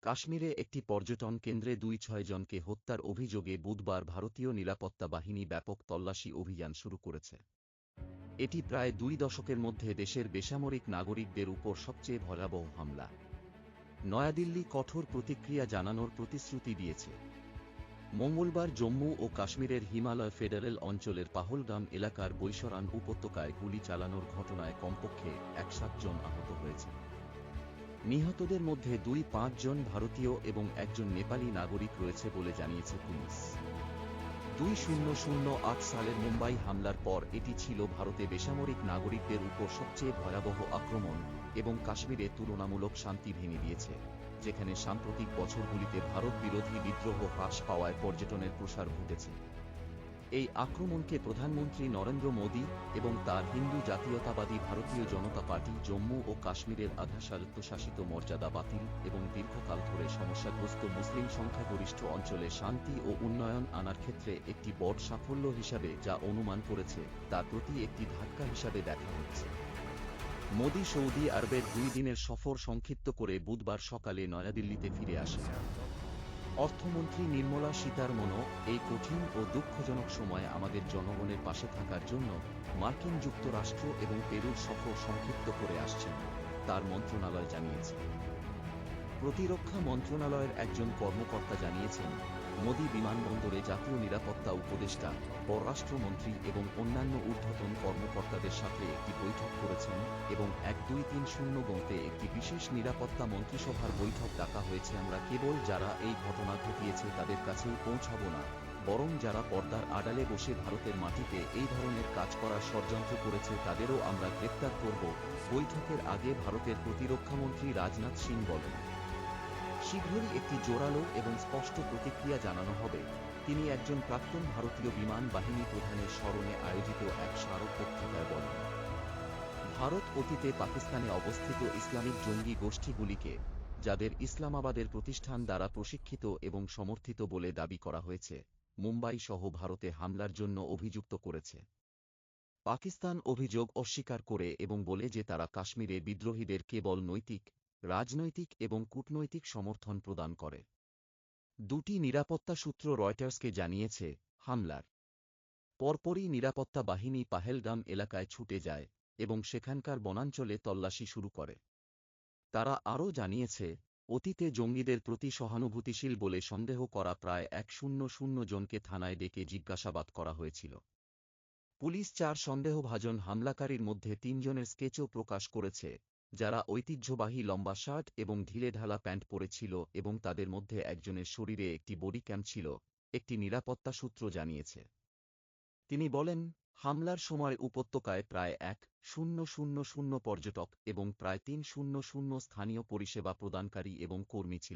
কাশ্মীরে একটি পর্যটন কেন্দ্রে ২-৬ জনকে হত্যার অভিযোগে বুধবার ভারতীয় নিরাপত্তা বাহিনী ব্যাপক তল্লাশি অভিযান শুরু করেছে। এটি প্রায় ২ দশকের মধ্যে দেশের বেসামরিক নাগরিকদের উপর সবচেয়ে ভয়াবহ হামলা। নয়াদিল্লি কঠোর প্রতিক্রিয়া জানানোর প্রতিশ্রুতি দিয়েছে। মঙ্গলবার জম্মু ও কাশ্মীরের হিমালয় ফেডারেল অঞ্চলের পাহলগাম এলাকার বৈশরান উপত্যকায় গুলি চালানোর ঘটনায় কমপক্ষে ১০৭ জন আহত হয়েছে। নিহতদের মধ্যে ২-৫ জন ভারতীয় এবং একজন নেপালি নাগরিক রয়েছে বলে জানিয়েছে পুলিশ। ২০০৮ সালের মুম্বাই হামলার পর এটি ছিল ভারতে বেসামরিক নাগরিকদের উপর সবচেয়ে ভয়াবহ আক্রমণ এবং কাশ্মীরে তুলনামূলক শান্তি ভেঙে দিয়েছে, যেখানে সাম্প্রতিক বছরগুলিতে ভারত বিরোধী বিদ্রোহ হ্রাস পাওয়ায় পর্যটনের প্রসার ঘটেছে। এই আক্রমণকে প্রধানমন্ত্রী নরেন্দ্র মোদী এবং তার হিন্দু জাতীয়তাবাদী ভারতীয় জনতা পার্টি জম্মু ও কাশ্মীরের আধা স্বায়ত্তশাসিত মর্যাদা বাতিল এবং দীর্ঘকাল ধরে সমস্যাগ্রস্ত মুসলিম সংখ্যাগরিষ্ঠ অঞ্চলে শান্তি ও উন্নয়ন আনার ক্ষেত্রে একটি বড় সাফল্য হিসাবে যা অনুমান করেছে তার প্রতি একটি ধাক্কা হিসাবে দেখা হচ্ছে। মোদী সৌদি আরবের ২ দিনের সফর সংক্ষিপ্ত করে বুধবার সকালে নয়াদিল্লিতে ফিরে আসেন। অর্থমন্ত্রী নির্মলা সীতারমণও এই কঠিন ও দুঃখজনক সময়ে আমাদের জনগণের পাশে থাকার জন্য মার্কিন যুক্তরাষ্ট্র এবং পেরুর সফর সংক্ষিপ্ত করে আসছেন, তার মন্ত্রণালয় জানিয়েছে। প্রতিরক্ষা মন্ত্রণালয়ের একজন কর্মকর্তা জানিয়েছেন, মোদী বিমানবন্দরে জাতীয় নিরাপত্তা উপদেষ্টা, পররাষ্ট্রমন্ত্রী এবং অন্যান্য ঊর্ধ্বতন কর্মকর্তাদের সাথে একটি বৈঠক করেছেন এবং ১-২-৩-০ গন্তে একটি বিশেষ নিরাপত্তা মন্ত্রিসভার বৈঠক ডাকা হয়েছে। আমরা কেবল যারা এই ঘটনা ঘটিয়েছে তাদের কাছেই পৌঁছাব না, বরং যারা পর্দার আড়ালে বসে ভারতের মাটিতে এই ধরনের কাজ করার ষড়যন্ত্র করেছে তাদেরও আমরা গ্রেপ্তার করব, বৈঠকের আগে ভারতের প্রতিরক্ষামন্ত্রী রাজনাথ সিং বলেন। শীঘ্রই একটি জোরালো এবং স্পষ্ট প্রতিক্রিয়া জানানো হবে, তিনি একজন প্রাক্তন ভারতীয় বিমান বাহিনী প্রধানের স্মরণে আয়োজিত এক স্মারক বক্তৃতায় বলেন। ভারত অতীতে পাকিস্তানে অবস্থিত ইসলামিক জঙ্গি গোষ্ঠীগুলিকে, যাদের ইসলামাবাদের প্রতিষ্ঠান দ্বারা প্রশিক্ষিত এবং সমর্থিত বলে দাবি করা হয়েছে, মুম্বাই সহ ভারতে হামলার জন্য অভিযুক্ত করেছে। পাকিস্তান অভিযোগ অস্বীকার করে এবং বলে যে তারা কাশ্মীরে বিদ্রোহীদের কেবল নৈতিক, রাজনৈতিক এবং কূটনৈতিক সমর্থন প্রদান করে। দুটি নিরাপত্তা সূত্র রয়টার্সকে জানিয়েছে, হামলার পরপরই নিরাপত্তা বাহিনী পাহেলগাম এলাকায় ছুটে যায় এবং সেখানকার বনাঞ্চলে তল্লাশি শুরু করে। তারা আরও জানিয়েছে, অতীতে জঙ্গিদের প্রতি সহানুভূতিশীল বলে সন্দেহ করা প্রায় ১০০ জনকে থানায় ডেকে জিজ্ঞাসাবাদ করা হয়েছিল। পুলিশ ৪ সন্দেহভাজন হামলাকারীর মধ্যে ৩ জনের স্কেচও প্রকাশ করেছে, যারা ঐতিহ্যবাহী লম্বা শার্ট এবং ঢিলেঢালা প্যান্ট পরেছিল এবং তাদের মধ্যে একজনের শরীরে একটি বডি ক্যাম ছিল, একটি নিরাপত্তা সূত্র জানিয়েছে। তিনি বলেন, হামলার সময় উপত্যকায় প্রায় ১,০০০ পর্যটক এবং প্রায় ৩০০ স্থানীয় পরিষেবা প্রদানকারী এবং কর্মী ছিল।